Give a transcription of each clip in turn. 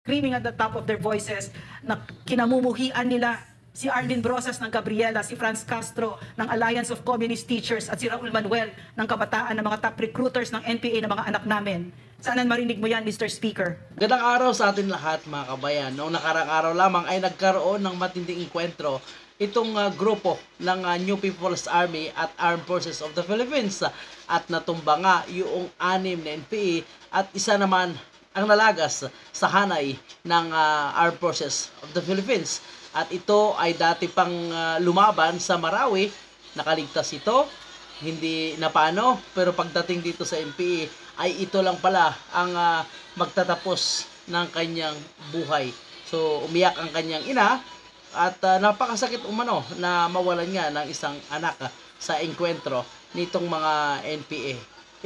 screaming at the top of their voices na kinamumuhian nila si Arlene Brosas ng Gabriela, si Franz Castro ng Alliance of Communist Teachers at si Raul Manuel ng kabataan ng mga top recruiters ng NPA ng mga anak namin. Sana marinig mo yan, Mr. Speaker. Gandang araw sa atin lahat, mga kabayan. Noong nakarang araw lamang ay nagkaroon ng matinding enkwentro itong grupo ng New People's Army at Armed Forces of the Philippines at natumba nga yung 6 na NPA at isa naman ang nalagas sa hanay ng Armed Forces of the Philippines. At ito ay dati pang lumaban sa Marawi, nakaligtas ito, hindi na paano, pero pagdating dito sa NPA ay ito lang pala ang magtatapos ng kanyang buhay. So umiyak ang kanyang ina at napakasakit umano na mawalan nga ng isang anak sa enkwentro nitong mga NPA.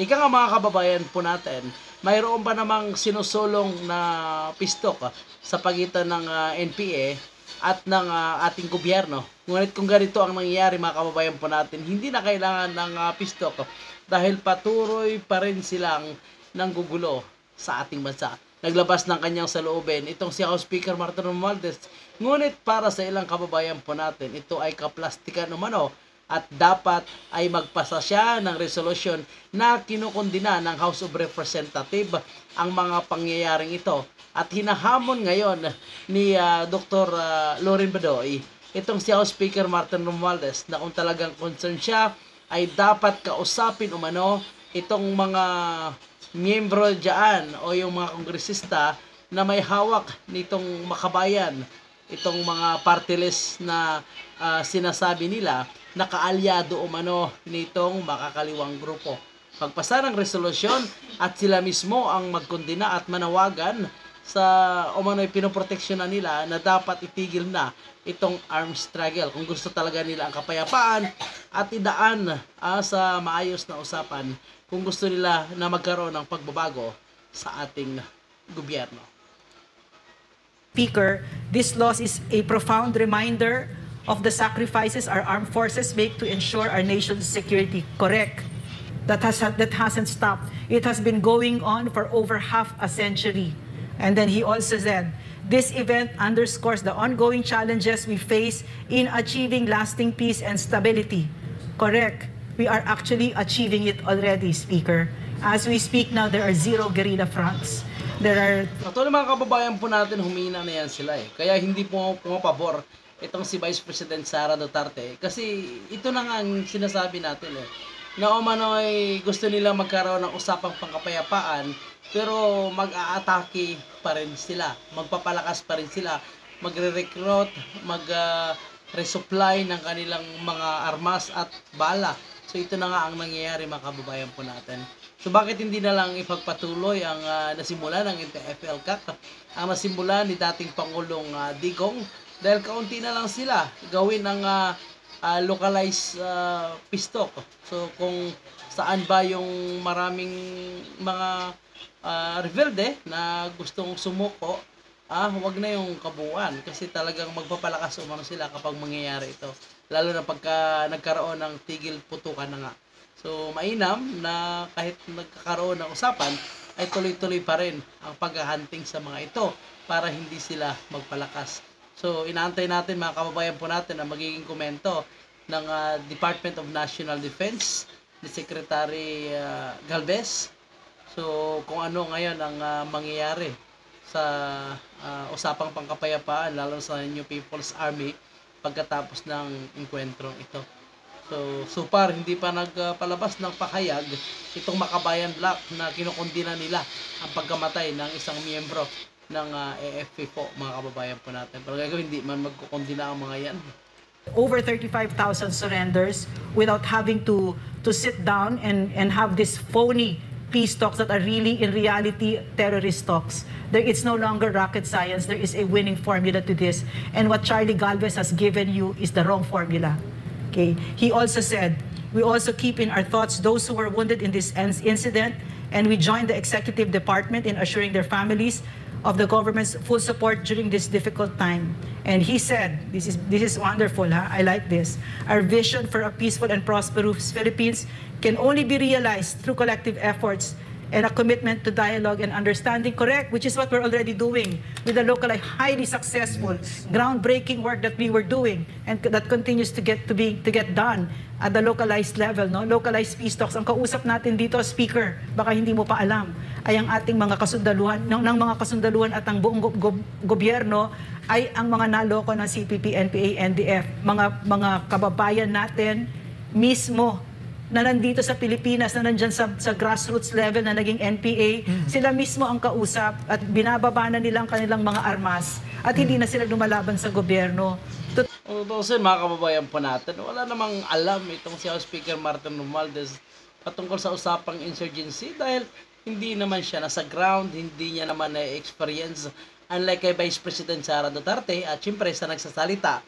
Ika nga mga kababayan po natin, mayroon ba namang sinusulong na pistok sa pagitan ng NPA at ng ating gobyerno? Ngunit kung ganito ang nangyayari mga kababayan po natin, hindi na kailangan ng pistok dahil patuloy pa rin silang nanggugulo sa ating bansa. Naglabas ng kanyang saloobin itong si House Speaker Martin Romualdez. Ngunit para sa ilang kababayan po natin, ito ay kaplastikan umano at dapat ay magpasa siya ng resolusyon na kinukundina ng House of Representatives ang mga pangyayaring ito. At hinahamon ngayon ni Dr. Loren Badoy itong si House Speaker Martin Romualdez na kung talagang concern siya ay dapat kausapin umano itong mga miyembro dyan o yung mga kongresista na may hawak nitong makabayan, itong mga party list na sinasabi nila na kaalyado umano nitong makakaliwang grupo. Pagpasa ng resolusyon at sila mismo ang magkondina at manawagan sa umano'y pinoproteksyonan nila na dapat itigil na itong armed struggle kung gusto talaga nila ang kapayapaan at idaan sa maayos na usapan kung gusto nila na magkaroon ng pagbabago sa ating gobyerno. Speaker, this loss is a profound reminder of the sacrifices our armed forces make to ensure our nation's security. Correct. That hasn't stopped. It has been going on for over half a century. And then he also said, this event underscores the ongoing challenges we face in achieving lasting peace and stability. Correct. We are actually achieving it already, Speaker. As we speak now, there are 0 guerrilla fronts. There are... Actually, mga kababayan po natin, humina na yan sila eh. Kaya hindi po pumapabor itong si Vice President Sara Duterte. Kasi ito na nga ang sinasabi natin eh. Na umano ay gusto nila magkaroon ng usapang pangkapayapaan, pero mag-aatake pa rin sila. Magpapalakas pa rin sila. Magre-recruit, mag-resupply ng kanilang mga armas at bala. So ito na nga ang nangyayari mga kababayan po natin. So bakit hindi na lang ipagpatuloy ang nasimula ng NTF-ELCAC, ang nasimula ni dating Pangulong Digong, dahil kaunti na lang sila gawin ng localized pistok. So kung saan ba yung maraming mga rebelde na gustong sumuko, huwag na yung kabuuan kasi talagang magpapalakas umano sila kapag mangyayari ito. Lalo na pagka nagkaroon ng tigil putukan na nga. So mainam na kahit nagkakaroon ng usapan ay tuloy-tuloy pa rin ang paghahunting sa mga ito para hindi sila magpalakas. So inaantay natin mga kababayan po natin ang magiging komento ng Department of National Defense ni Secretary Galvez. So kung ano ngayon ang mangyayari sa usapang pangkapayapaan lalo sa New People's Army pagkatapos ng enkwentro ito. So far hindi pa nagpalabas ng pahayag itong Makabayan Black na kinukondina nila ang pagkamatay ng isang miyembro ng AFP po mga kababayan po natin. Pero gagawin hindi man magkukondina ang mga yan. Over 35,000 surrenders without having to sit down and have this phony peace talks that are really in reality terrorist talks. It's no longer rocket science. There is a winning formula to this. And what Charlie Galvez has given you is the wrong formula. Okay. He also said, we also keep in our thoughts those who were wounded in this incident, and we join the executive department in assuring their families of the government's full support during this difficult time. And he said, this is wonderful, huh? I like this. Our vision for a peaceful and prosperous Philippines can only be realized through collective efforts and a commitment to dialogue and understanding, correct, which is what we're already doing with the localized, highly successful, groundbreaking work that we were doing and that continues to get done at the localized level, no? Localized peace talks. Ang kausap natin dito, Speaker, baka hindi mo pa alam, ay ang ating mga kasundaluhan, ng mga kasundaluhan at ang buong gobyerno ay ang mga naloko ng CPP, NPA, NDF, mga kababayan natin mismo na nandito sa Pilipinas, na nandyan sa grassroots level na naging NPA, sila mismo ang kausap at binababa na nilang kanilang mga armas at hindi na sila lumalaban sa gobyerno. Tutusin, mga kababayan po natin, wala namang alam itong si House Speaker Martin Romualdez patungkol sa usapang insurgency dahil hindi naman siya nasa ground, hindi niya naman na-experience unlike kay Vice President Sara Duterte at siyempre sa nagsasalita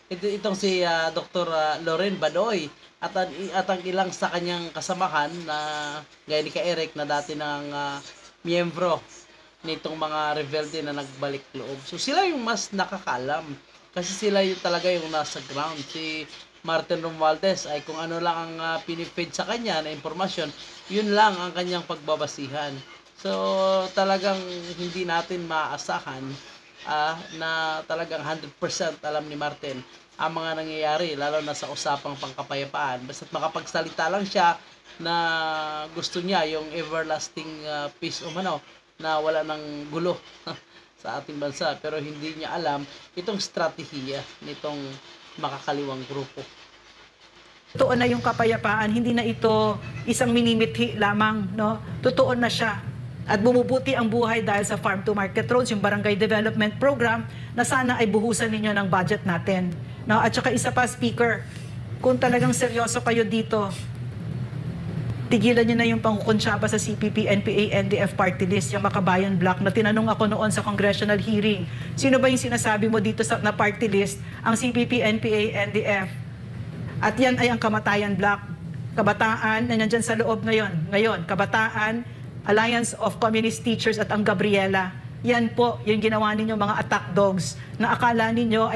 itong si Dr. Loren Badoy at ang ilang sa kanyang kasamahan na gaya ni ka Eric na dati ng miyembro nitong mga rebelde na nagbalik loob. So sila yung mas nakakaalam kasi sila yung talaga yung nasa ground. Si Martin Romualdez ay kung ano lang ang pinifeed sa kanya na informasyon, yun lang ang kanyang pagbabasihan. So talagang hindi natin maaasahan na talagang 100% alam ni Martin ang mga nangyayari, lalo na sa usapang pangkapayapaan. Basta't makapagsalita lang siya na gusto niya yung everlasting peace na wala ng gulo sa ating bansa, pero hindi niya alam itong strategiya nitong makakaliwang grupo. Totoo na yung kapayapaan, hindi na ito isang minimithi lamang, no? Totoo na siya. At bumubuti ang buhay dahil sa Farm to Market Roads, yung Barangay Development Program, na sana ay buhusan ninyo ng budget natin. No? At saka isa pa, Speaker, kung talagang seryoso kayo dito, tigilan nyo na yung pangkukunsyaba sa CPP, NPA, NDF party list, yung Makabayan Block, na tinanong ako noon sa congressional hearing. Sino ba yung sinasabi mo dito na party list? Ang CPP, NPA, NDF. At yan ay ang Kamatayan Block. Kabataan, na nandyan sa loob ngayon. Kabataan, Alliance of Communist Teachers at ang Gabriela. Yan po yung ginawa ninyo mga attack dogs na akala ninyo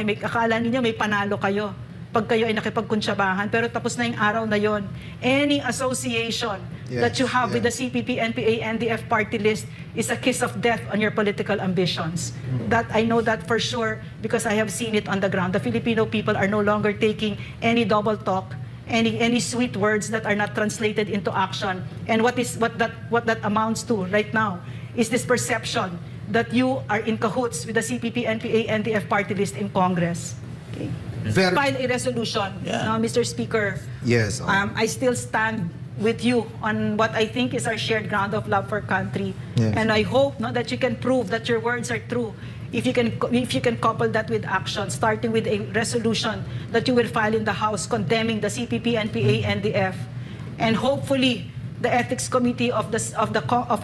may panalo kayo pag kayo ay nakipagkunsyabahan, pero tapos na yung araw na yon. Any association that you have with the CPP, NPA, NDF party list is a kiss of death on your political ambitions. That I know that for sure because I have seen it on the ground. The Filipino people are no longer taking any double talk, any sweet words that are not translated into action. And what that amounts to right now is this perception that you are in cahoots with the CPP, NPA, NDF party list in Congress. Okay. File a resolution, Mr. Speaker. Yes. I still stand with you on what I think is our shared ground of love for country, and I hope that you can prove that your words are true. If you can couple that with action, starting with a resolution that you will file in the House condemning the CPP, NPA, NDF, and hopefully the Ethics Committee of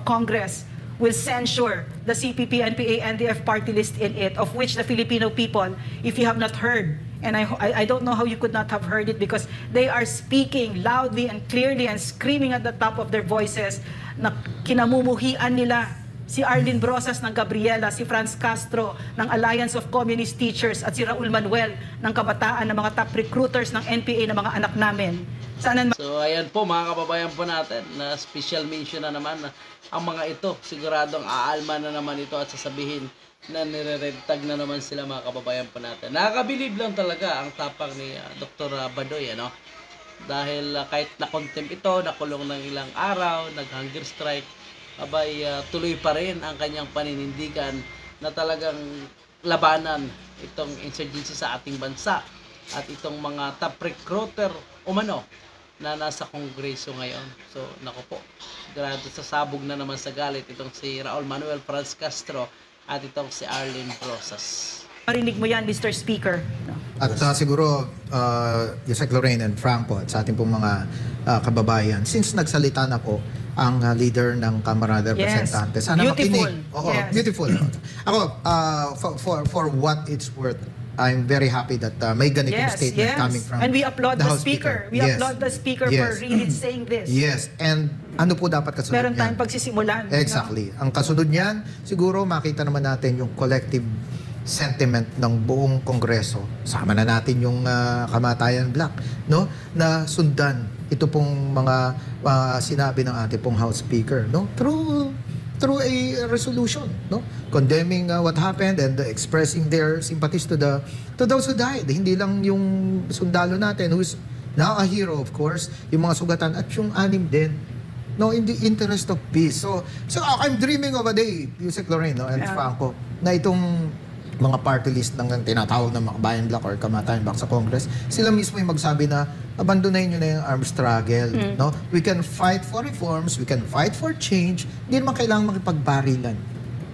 Congress will censure the CPP, NPA, NDF party list in it, of which the Filipino people, if you have not heard, and I don't know how you could not have heard it because they are speaking loudly and clearly and screaming at the top of their voices na kinamumuhian nila si Arlene Brosas ng Gabriela, si Franz Castro ng Alliance of Communist Teachers at si Raul Manuel ng Kabataan ng mga top recruiters ng NPA ng mga anak namin. So ayan po mga kababayan po natin na special mention na naman ang mga ito. Siguradong aalma na naman ito at sasabihin na nire-red tag na naman sila mga kababayan po natin. Nakakabilib lang talaga ang tapang ni Dr. Badoy, ano? Dahil kahit na-contempt ito, nakulong ng ilang araw, nag-hunger strike, abay tuloy pa rin ang kanyang paninindigan na talagang labanan itong insurgency sa ating bansa at itong mga top recruiter na nasa Kongreso ngayon. So, nako po, grabe sasabog na naman sa galit itong si Raul Manuel Franz Castro at itong si Arlene Brosas. Marinig mo yan, Mr. Speaker. At siguro, Yusek Lorraine and Franco at sa ating pong mga kababayan, since nagsalita na po ang leader ng Kamara de Representantes. Sana Beautiful. Makinig. Beautiful. Ako, for what it's worth, I'm very happy that may ganitong statement coming from and we applaud the House Speaker. We applaud the Speaker for really saying this. Yes, and ano po dapat kasunod meron tayong pagsisimulan. Exactly. Ang kasunod niyan, siguro makita naman natin yung collective sentiment ng buong Kongreso. Sama na natin yung Kamatayan Block, no? Na sundan ito pong mga sinabi ng ating pong House Speaker, no? Through a resolution, no, condemning what happened and expressing their sympathies to those who died. Hindi lang yung sundalo natin who's now a hero, of course, yung mga sugatan at yung anim din, no, in the interest of peace. So I'm dreaming of a day, Yusek Lorraine, no, and Franco, na itong mga party list ng tinatawag ng Makabayan Bloc or Kamatayan Bloc sa Congress, sila mismo yung magsabi na abandonahin nyo na yung armed struggle. No? We can fight for reforms, we can fight for change, hindi naman kailangan makipagbarilan.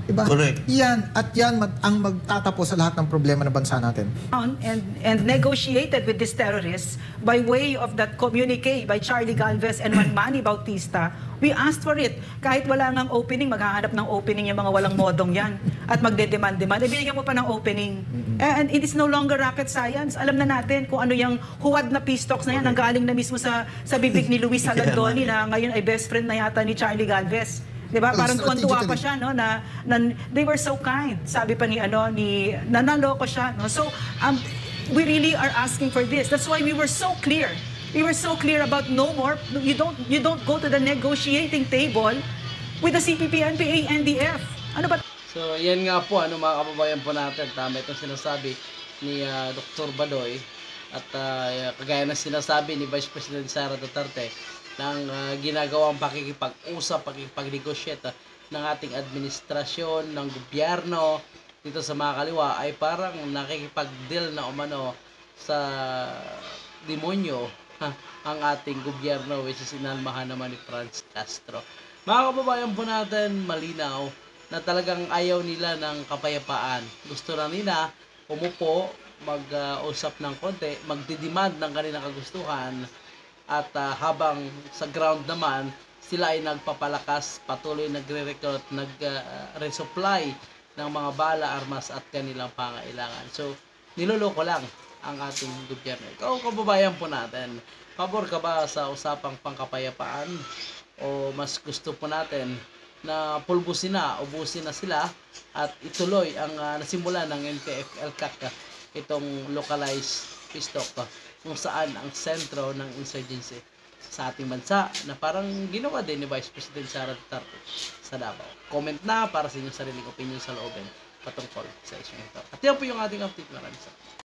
Diba? Correct. Yan, at yan ang magtatapos sa lahat ng problema ng bansa natin. And negotiated with these terrorists by way of that communique by Charlie Galvez and Manny Bautista. We asked for it. Kahit wala ngang opening, maghahanap ng opening yung mga walang modong yan at magde-demand. Binigyan mo pa ng opening. And it is no longer rocket science. Alam na natin kung ano yung huwad na peace talks na yan. Ang galing na mismo sa bibig ni Luis Salandoni na ngayon ay best friend na yata ni Charlie Galvez. Diba? Parang tuwan-tuwa pa siya, no, na they were so kind. Sabi pa ni nanaloko siya, no. So we really are asking for this. That's why we were so clear. We were so clear about no more. You don't go to the negotiating table with the CPP, NPA, NDF. Ano ba? So yan nga po, mga kababayan po natin, tama itong sinasabi ni Dr. Badoy at kagaya ng sinasabi ni Vice President Sara Duterte ng ginagawang pakikipag-usap, pakikipag-negotiate ng ating administrasyon, ng gobyerno dito sa mga kaliwa ay parang nakikipag-deal na umano sa demonyo ang ating gobyerno, which is inalmahan naman ni Franz Castro. Mga kababayan po natin, malinaw na talagang ayaw nila ng kapayapaan. Gusto na nila umupo, mag-usap ng konti, magdidemand ng kanilang kagustuhan. At habang sa ground naman, sila ay nagpapalakas, patuloy nagre-recruit, nag-resupply ng mga bala, armas at kanilang pangailangan. So, niloloko lang ang ating gobyerno. Ikaw, kababayan po natin, pabor ka ba sa usapang pangkapayapaan? O mas gusto po natin na pulbusin na, ubusin na sila at ituloy ang nasimula ng NPF-LCAC, itong localized peace talk kung saan ang sentro ng insurgency sa ating bansa na parang ginawa din ni Vice President Sara Duterte sa Davao. Comment na para sa inyong sariling opinion sa loobin patungkol sa isyong ito. At yan po yung ating update. Maraming salamat.